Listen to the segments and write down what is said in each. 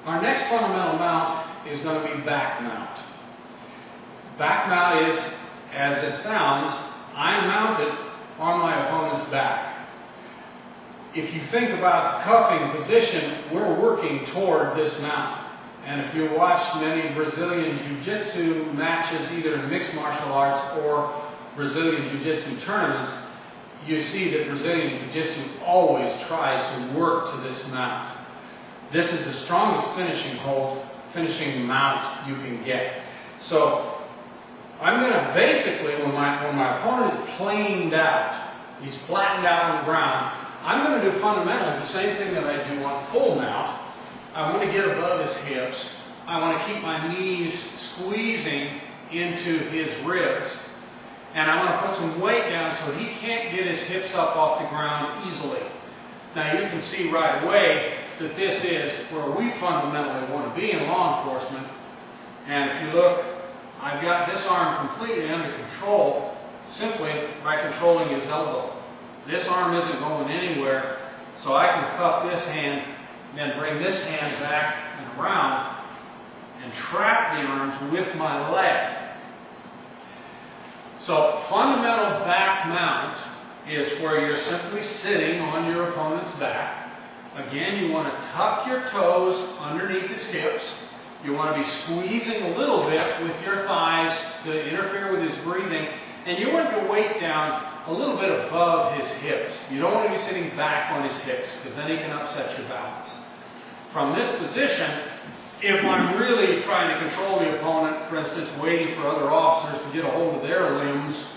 Our next fundamental mount is going to be back mount. Back mount is, as it sounds, I'm mounted on my opponent's back. If you think about the cuffing position, we're working toward this mount. And if you watch many Brazilian Jiu-Jitsu matches, either in mixed martial arts or Brazilian Jiu-Jitsu tournaments, you see that Brazilian Jiu-Jitsu always tries to work to this mount. This is the strongest finishing mount you can get. So I'm going to basically, when my opponent is planed out, he's flattened out on the ground, I'm going to do fundamentally the same thing that I do on full mount. I want to get above his hips. I want to keep my knees squeezing into his ribs. And I want to put some weight down so he can't get his hips up off the ground easily. Now you can see right away that this is where we fundamentally want to be in law enforcement. And if you look, I've got this arm completely under control simply by controlling his elbow. This arm isn't going anywhere, so I can cuff this hand, then bring this hand back and around and trap the arms with my legs. So fundamental back mount is where you're simply sitting on your opponent's back. Again, you want to tuck your toes underneath his hips. You want to be squeezing a little bit with your thighs to interfere with his breathing. And you want your weight down a little bit above his hips. You don't want to be sitting back on his hips because then he can upset your balance. From this position, if I'm really trying to control the opponent, for instance, waiting for other officers to get a hold of their limbs,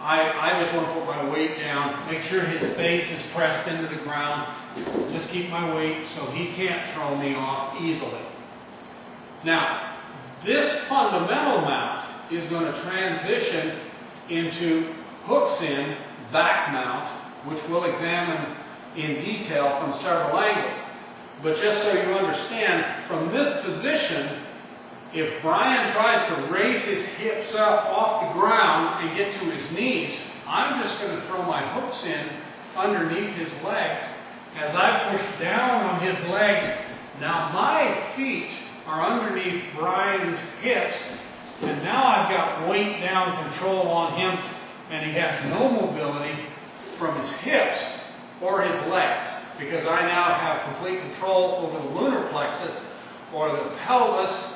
I just want to put my weight down, make sure his face is pressed into the ground, just keep my weight so he can't throw me off easily. Now, this fundamental mount is going to transition into hooks in back mount, which we'll examine in detail from several angles. But just so you understand, from this position, if Brian tries to raise his hips up off the ground and get to his knees, I'm just going to throw my hooks in underneath his legs. As I push down on his legs, now my feet are underneath Brian's hips, and now I've got weight down control on him, and he has no mobility from his hips or his legs, because I now have complete control over the lunar plexus or the pelvis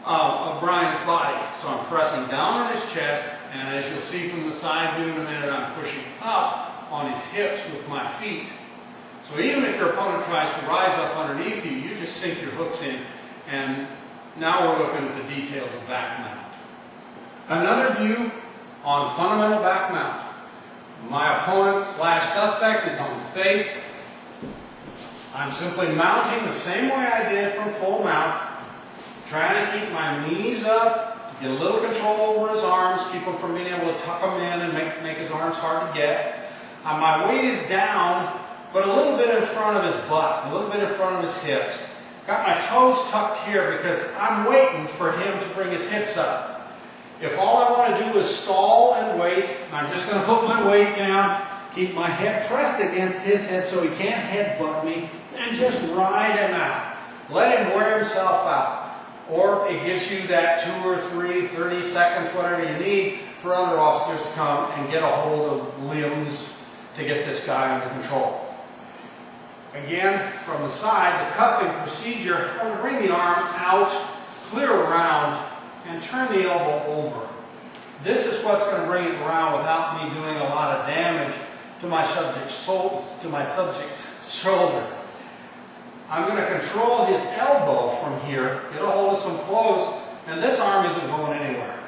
of Brian's body. So I'm pressing down on his chest, and as you'll see from the side view in a minute, I'm pushing up on his hips with my feet. So even if your opponent tries to rise up underneath you, you just sink your hooks in, and now we're looking at the details of back mount. Another view on fundamental back mount. My opponent / suspect is on his face. I'm simply mounting the same way I did from full mount, trying to keep my knees up, get a little control over his arms, keep him from being able to tuck them in and make his arms hard to get. My weight is down, but a little bit in front of his butt, a little bit in front of his hips. Got my toes tucked here because I'm waiting for him to bring his hips up. If all I want to do is stall and wait, I'm just going to put my weight down, keep my head pressed against his head so he can't headbutt me, and just ride him out. Let him wear himself out. Or it gives you that 2 or 3, 30 seconds, whatever you need, for other officers to come and get a hold of limbs to get this guy under control. Again, from the side, the cuffing procedure, I'm going to bring the arm out, clear around, and turn the elbow over. This is what's going to bring it around without me doing a lot of damage to my subject's shoulder. I'm going to control his elbow from here, get a hold of some clothes, and this arm isn't going anywhere.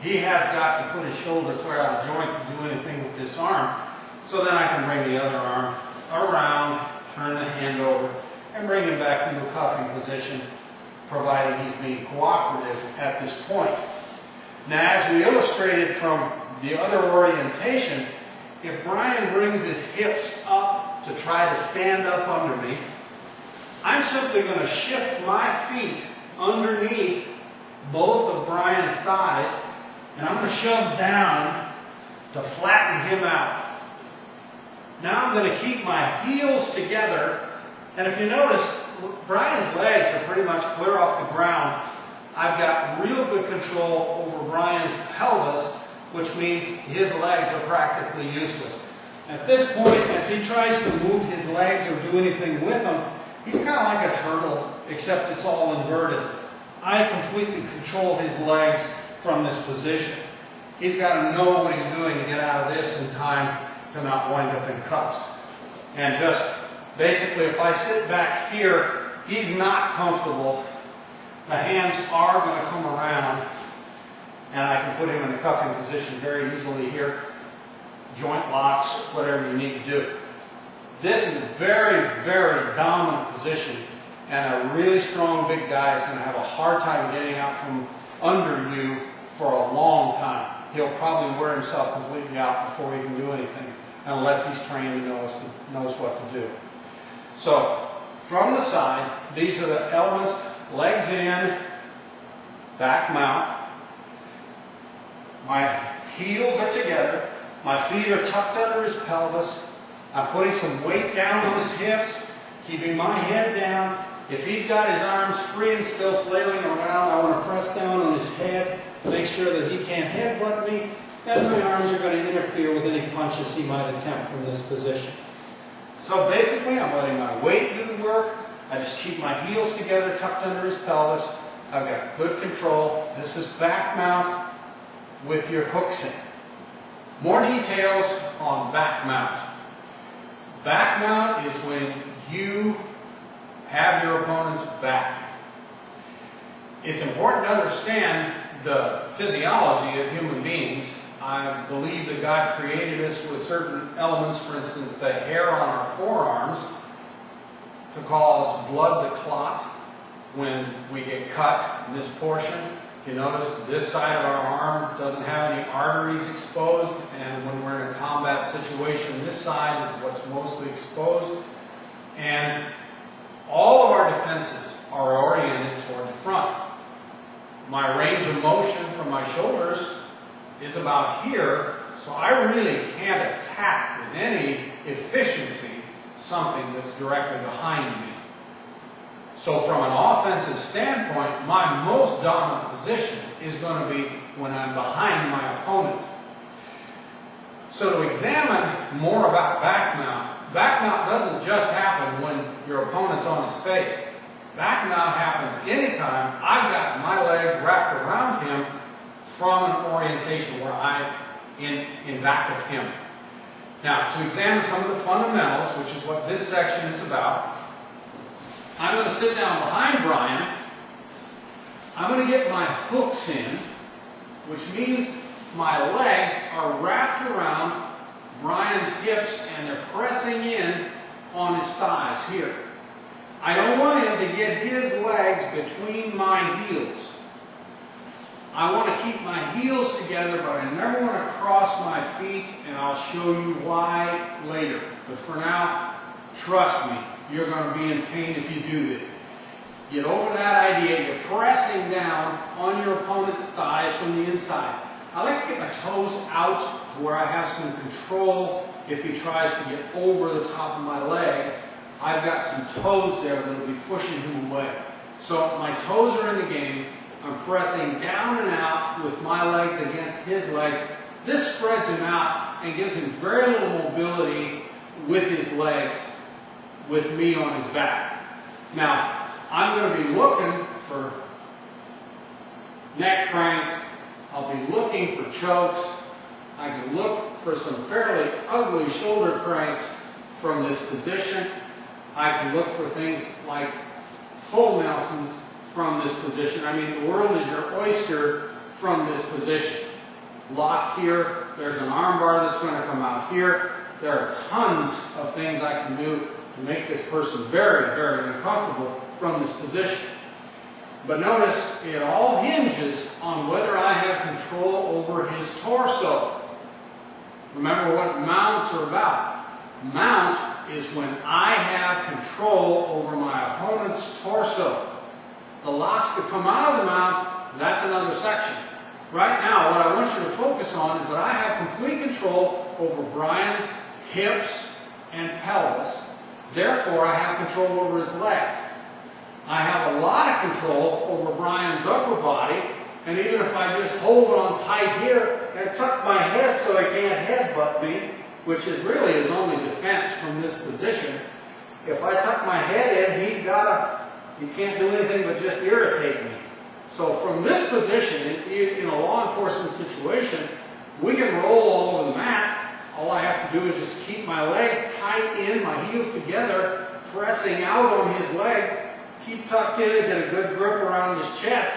He has got to put his shoulder clear out of joint to do anything with this arm. So then I can bring the other arm around, turn the hand over, and bring him back into a cuffing position, providing he's being cooperative at this point. Now, as we illustrated from the other orientation, if Brian brings his hips up to try to stand up under me, I'm simply going to shift my feet underneath both of Brian's thighs, and I'm going to shove down to flatten him out. Now I'm going to keep my heels together, And if you notice, Brian's legs are pretty much clear off the ground. I've got real good control over Brian's pelvis, which means his legs are practically useless. At this point, as he tries to move his legs or do anything with them, he's kind of like a turtle, except it's all inverted. I completely control his legs from this position. He's got to know what he's doing to get out of this in time to not wind up in cuffs. And just basically, if I sit back here, he's not comfortable. The hands are going to come around, and I can put him in the cuffing position very easily here. Joint locks, whatever you need to do. This is a very, very dominant position, and a really strong big guy is going to have a hard time getting out from under you for a long time. He'll probably wear himself completely out before he can do anything, unless he's trained and knows what to do. So, from the side, these are the elements: legs in, back mount. My heels are together. My feet are tucked under his pelvis. I'm putting some weight down on his hips, keeping my head down. If he's got his arms free and still flailing around, I want to press down on his head, make sure that he can't headbutt me, and my arms are going to interfere with any punches he might attempt from this position. So basically, I'm letting my weight do the work. I just keep my heels together, tucked under his pelvis. I've got good control. This is back mount with your hooks in. More details on back mount. Back mount is when you have your opponent's back. It's important to understand the physiology of human beings. I believe that God created us with certain elements, for instance, the hair on our forearms, to cause blood to clot when we get cut in this portion. You notice this side of our arm doesn't have any arteries exposed, and when we're in a combat situation, this side is what's mostly exposed. And all of our defenses are oriented toward the front. My range of motion from my shoulders is about here, so I really can't attack with any efficiency something that's directly behind me. So from an offensive standpoint, my most dominant position is going to be when I'm behind my opponent. So to examine more about back mount doesn't just happen when your opponent's on his face. Back mount happens anytime I've got my legs wrapped around him from an orientation where I'm in back of him. Now, to examine some of the fundamentals, which is what this section is about, I'm going to sit down behind Brian. I'm going to get my hooks in, which means my legs are wrapped around Brian's hips and they're pressing in on his thighs here. I don't want him to get his legs between my heels. I want to keep my heels together, but I never want to cross my feet, and I'll show you why later. But for now, trust me, you're going to be in pain if you do this. Get over that idea. You're pressing down on your opponent's thighs from the inside. I like to get my toes out to where I have some control if he tries to get over the top of my leg. I've got some toes there that will be pushing him away. So my toes are in the game. I'm pressing down and out with my legs against his legs. This spreads him out and gives him very little mobility with his legs with me on his back. Now, I'm going to be looking for neck cranks. I'll be looking for chokes. I can look for some fairly ugly shoulder cranks from this position. I can look for things like full Nelsons from this position. I mean, the world is your oyster from this position. Lock here. There's an arm bar that's going to come out here. There are tons of things I can do to make this person very, very uncomfortable from this position. But notice, it all hinges on whether I have control over his torso. Remember what mounts are about. Mount is when I have control over my opponent's torso. The locks that come out of the mount, that's another section. Right now, what I want you to focus on is that I have complete control over Brian's hips and pelvis. Therefore, I have control over his legs. I have a lot of control over Brian's upper body, and even if I just hold on tight here and tuck my head so he can't headbutt me, which is really his only defense from this position, if I tuck my head in, he can't do anything but just irritate me. So from this position, in a law enforcement situation, we can roll all over the mat. All I have to do is just keep my legs tight in, my heels together, pressing out on his leg, keep tucked in and get a good grip around his chest.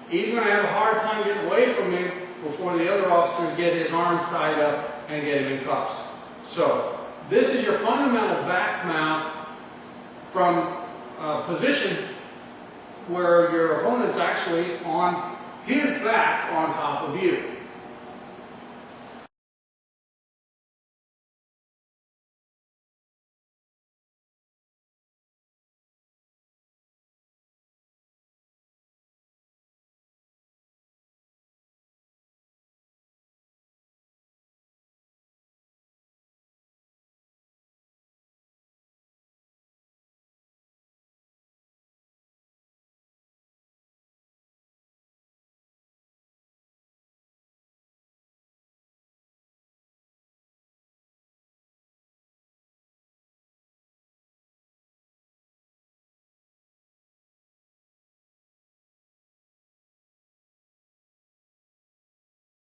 He's going to have a hard time getting away from me before the other officers get his arms tied up and get him in cuffs. So this is your fundamental back mount from a position where your opponent's actually on his back on top of you.